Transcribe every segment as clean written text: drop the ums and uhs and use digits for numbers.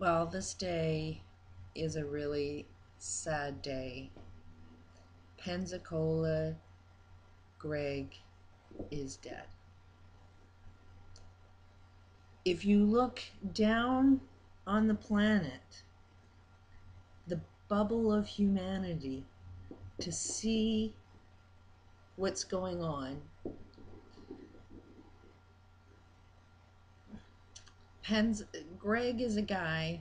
Well, this day is a really sad day. Pensacola Greg is dead. If you look down on the planet, the bubble of humanity, to see what's going on, Greg is a guy,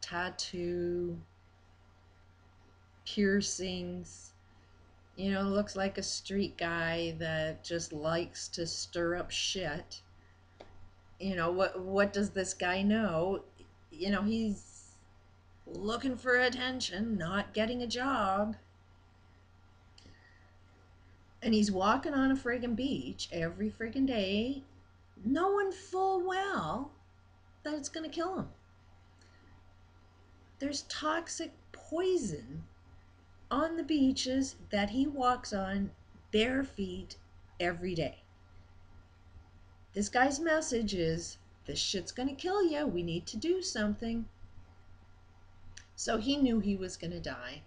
tattoo, piercings, looks like a street guy that just likes to stir up shit. What does this guy know? He's looking for attention, not getting a job. And he's walking on a friggin' beach every friggin' day, knowing full well that it's gonna kill him. There's toxic poison on the beaches that he walks on bare feet every day. This guy's message is, this shit's gonna kill you. We need to do something. So he knew he was gonna die.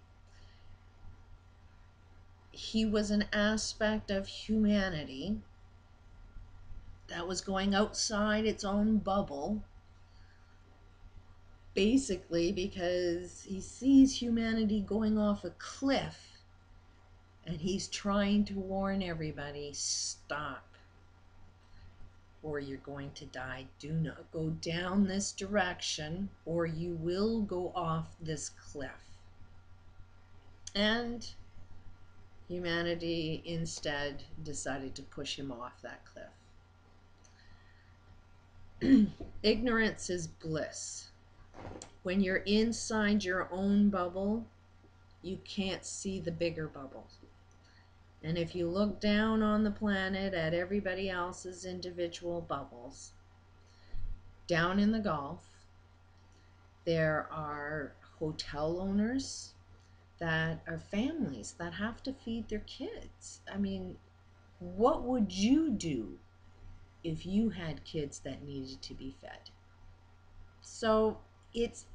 He was an aspect of humanity that was going outside its own bubble, basically because he sees humanity going off a cliff and he's trying to warn everybody, stop, or you're going to die. Do not go down this direction or you will go off this cliff. And humanity instead decided to push him off that cliff. Ignorance is bliss. When you're inside your own bubble, you can't see the bigger bubble. And if you look down on the planet at everybody else's individual bubbles, down in the Gulf, there are hotel owners that are families that have to feed their kids. I mean, what would you do if you had kids that needed to be fed? So it's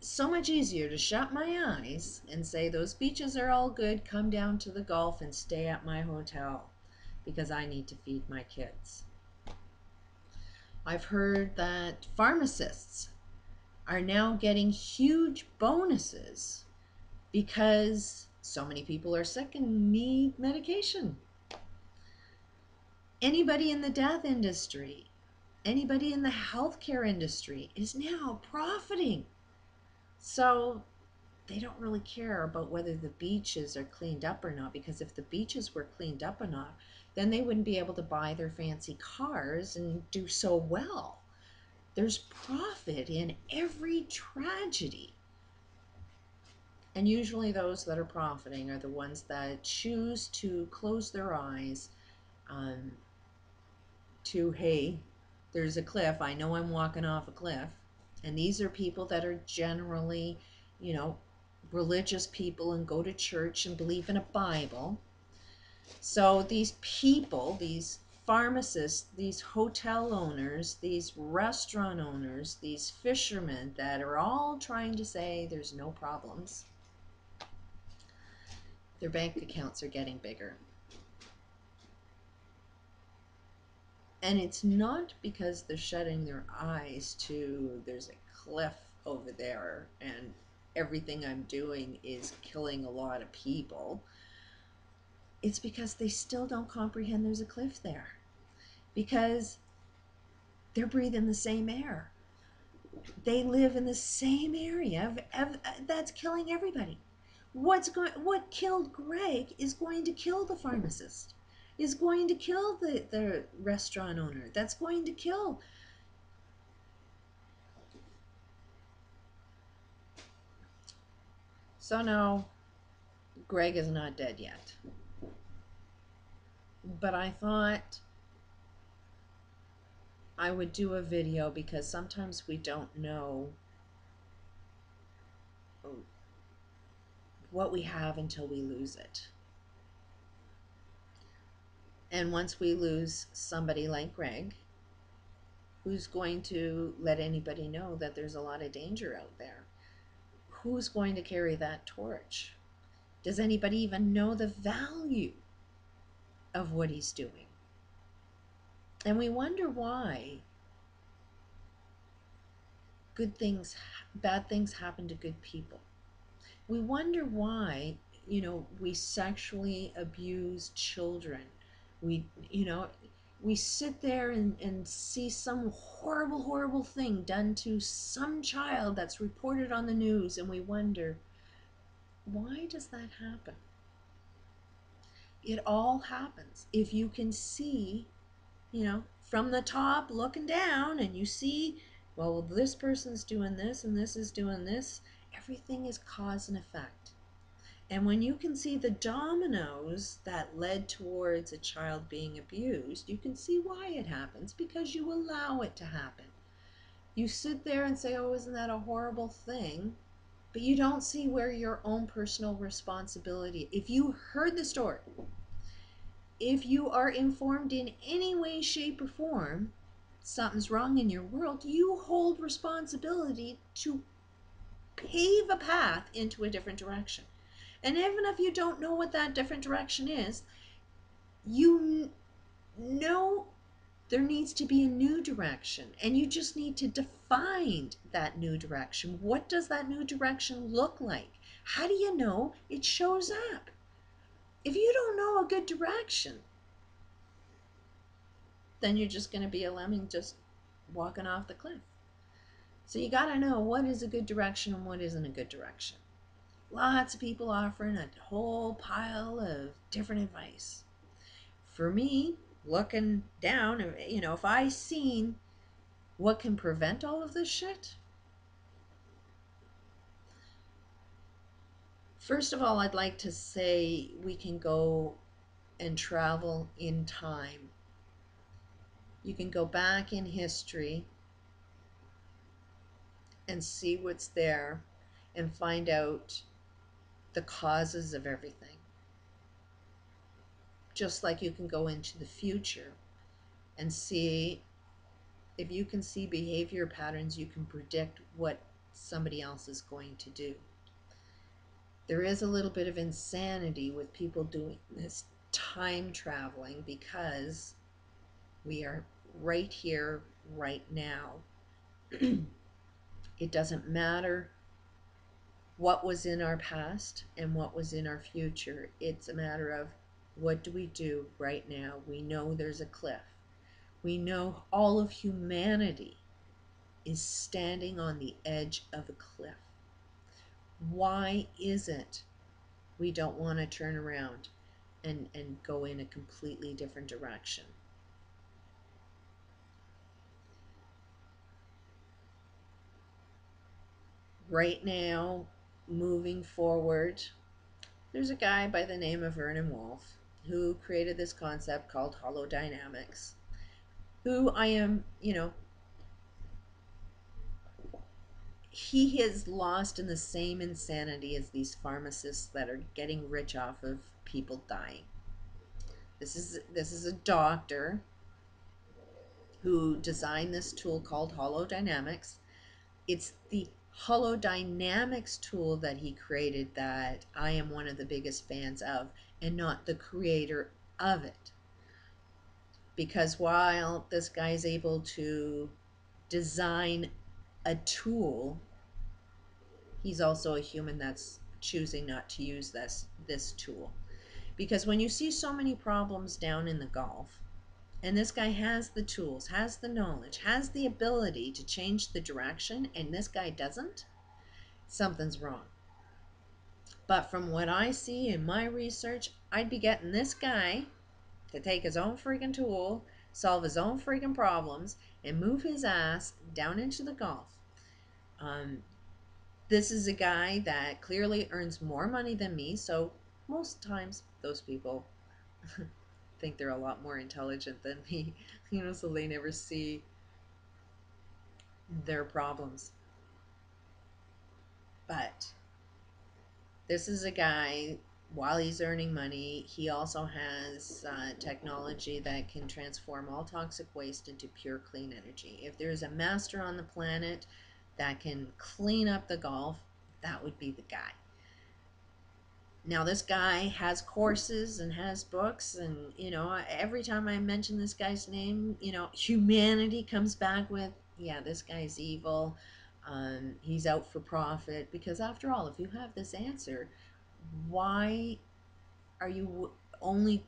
so much easier to shut my eyes and say those beaches are all good, come down to the Gulf and stay at my hotel because I need to feed my kids. I've heard that pharmacists are now getting huge bonuses because so many people are sick and need medication. Anybody in the death industry, anybody in the healthcare industry is now profiting. So they don't really care about whether the beaches are cleaned up or not, because if the beaches were cleaned up or not, then they wouldn't be able to buy their fancy cars and do so well. There's profit in every tragedy. And usually those that are profiting are the ones that choose to close their eyes to, hey, there's a cliff. I know I'm walking off a cliff. And these are people that are generally, religious people and go to church and believe in a Bible. So these people, these pharmacists, these hotel owners, these restaurant owners, these fishermen that are all trying to say there's no problems, their bank accounts are getting bigger. And it's not because they're shutting their eyes to there's a cliff over there and everything I'm doing is killing a lot of people. It's because they still don't comprehend there's a cliff there. Because they're breathing the same air. They live in the same area that's killing everybody. What killed Greg is going to kill the pharmacist, is going to kill the restaurant owner, that's going to kill. So no, Greg is not dead yet. But I thought I would do a video because sometimes we don't know what we have until we lose it. And once we lose somebody like Greg, Who's going to let anybody know that there's a lot of danger out there? Who's going to carry that torch? Does anybody even know the value of what he's doing? And we wonder why bad things happen to good people. We wonder why, we sexually abuse children. We, you know, we sit there and see some horrible, horrible thing done to some child that's reported on the news, and we wonder, why does that happen? It all happens. If you can see, from the top looking down, and you see, well, this person's doing this and this is doing this, everything is cause and effect. And when you can see the dominoes that led towards a child being abused, you can see why it happens, because you allow it to happen. You sit there and say, oh, isn't that a horrible thing? But you don't see where your own personal responsibility. If you heard the story, if you are informed in any way, shape, or form, something's wrong in your world, you hold responsibility to pave a path into a different direction. And even if you don't know what that different direction is, you know there needs to be a new direction, and you just need to define that new direction. What does that new direction look like? How do you know it shows up? If you don't know a good direction, then you're just going to be a lemming just walking off the cliff. So you got to know what is a good direction and what isn't a good direction. Lots of people offering a whole pile of different advice. For me, looking down, if I seen what can prevent all of this shit, first of all, I'd like to say we can go and travel in time. You can go back in history and see what's there and find out the causes of everything. Just like you can go into the future and see, if you can see behavior patterns, you can predict what somebody else is going to do. There is a little bit of insanity with people doing this time traveling, because we are right here, right now. It doesn't matter what was in our past and what was in our future. It's a matter of, what do we do right now? We know there's a cliff. We know all of humanity is standing on the edge of a cliff. Why is it we don't want to turn around and go in a completely different direction? Right now, moving forward, there's a guy by the name of Vernon Wolf who created this concept called holodynamics, who I am, he is lost in the same insanity as these pharmacists that are getting rich off of people dying. This is a doctor who designed this tool called holodynamics. It's the holodynamics tool that he created that I am one of the biggest fans of, and not the creator of it. Because while this guy is able to design a tool, he's also a human that's choosing not to use this tool. Because when you see so many problems down in the Gulf, and this guy has the tools, has the knowledge, has the ability to change the direction, and this guy doesn't, something's wrong. But from what I see in my research, I'd be getting this guy to take his own freaking tool, solve his own freaking problems, and move his ass down into the Gulf. This is a guy that clearly earns more money than me, so most times those people think they're a lot more intelligent than me, so they never see their problems. But this is a guy while he's earning money, he also has technology that can transform all toxic waste into pure clean energy. If there's a master on the planet that can clean up the Gulf, that would be the guy. Now, this guy has courses and has books, and every time I mention this guy's name, humanity comes back with, yeah, this guy's evil. He's out for profit. Because after all, if you have this answer, why are you only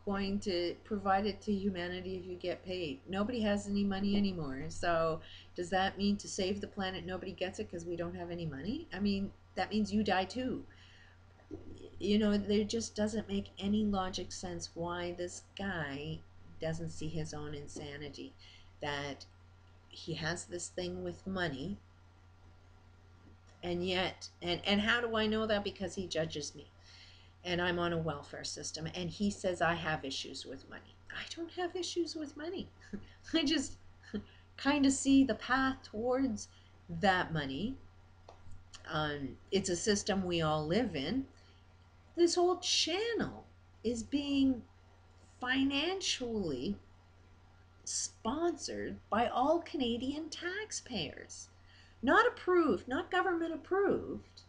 going to provide it to humanity if you get paid? Nobody has any money anymore. So does that mean to save the planet nobody gets it because we don't have any money? I mean, that means you die too. There just doesn't make any logic sense why this guy doesn't see his own insanity. That he has this thing with money, and yet, and how do I know that? Because he judges me, and I'm on a welfare system, and he says I have issues with money. I don't have issues with money. I just kind of see the path towards that money. It's a system we all live in. This whole channel is being financially sponsored by all Canadian taxpayers. Not approved, not government approved,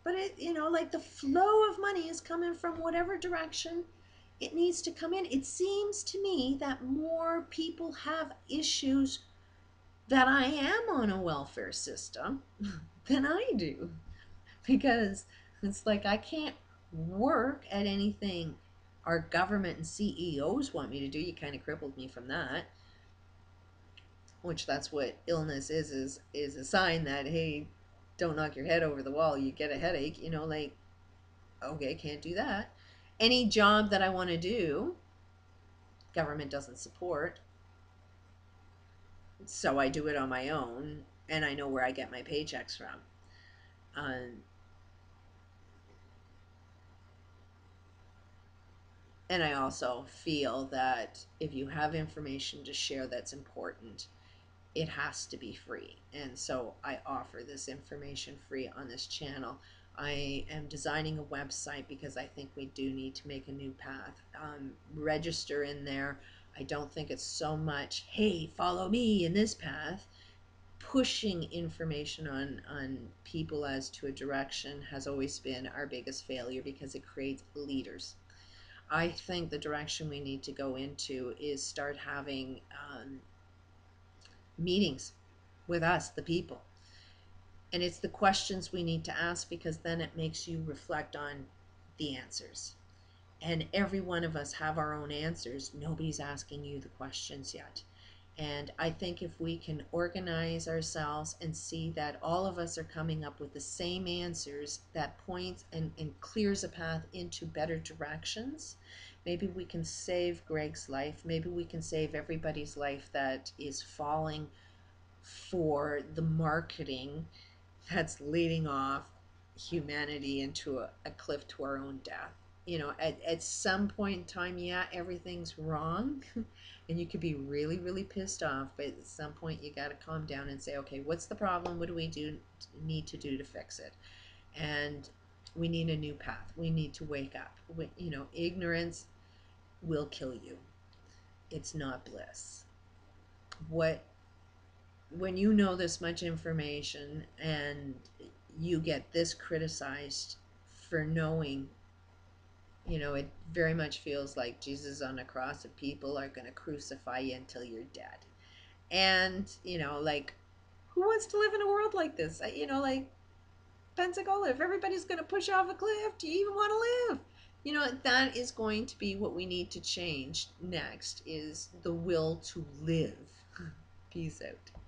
but like the flow of money is coming from whatever direction it needs to come in. It seems to me that more people have issues that I am on a welfare system than I do. Because it's like I can't work at anything our government and CEOs want me to do. You kind of crippled me from that. Which that's what illness is a sign that, hey, don't knock your head over the wall, you get a headache. Like, okay, can't do that. Any job that I want to do, government doesn't support, so I do it on my own, and I know where I get my paychecks from. um, and I also feel that if you have information to share that's important, it has to be free. And so I offer this information free on this channel. I am designing a website because I think we do need to make a new path. Register in there. I don't think it's so much, hey, follow me in this path. Pushing information on people as to a direction has always been our biggest failure because it creates leaders. I think the direction we need to go into is start having meetings with us, the people. And it's the questions we need to ask, because then it makes you reflect on the answers. And every one of us have our own answers. Nobody's asking you the questions yet. And I think if we can organize ourselves and see that all of us are coming up with the same answers, that points and clears a path into better directions, maybe we can save Greg's life. Maybe we can save everybody's life that is falling for the marketing that's leading off humanity into a cliff to our own death. At some point in time, yeah, everything's wrong and you could be really, really pissed off, but at some point you got to calm down and say, okay, what's the problem? What do we need to do to fix it? And we need a new path. We need to wake up. Ignorance will kill you. It's not bliss. What When you know this much information and you get this criticized for knowing, it very much feels like Jesus on a cross and people are going to crucify you until you're dead. And, like, who wants to live in a world like this? Like, Pensacola, if everybody's going to push off a cliff, do you even want to live? That is going to be what we need to change next, is the will to live. Peace out.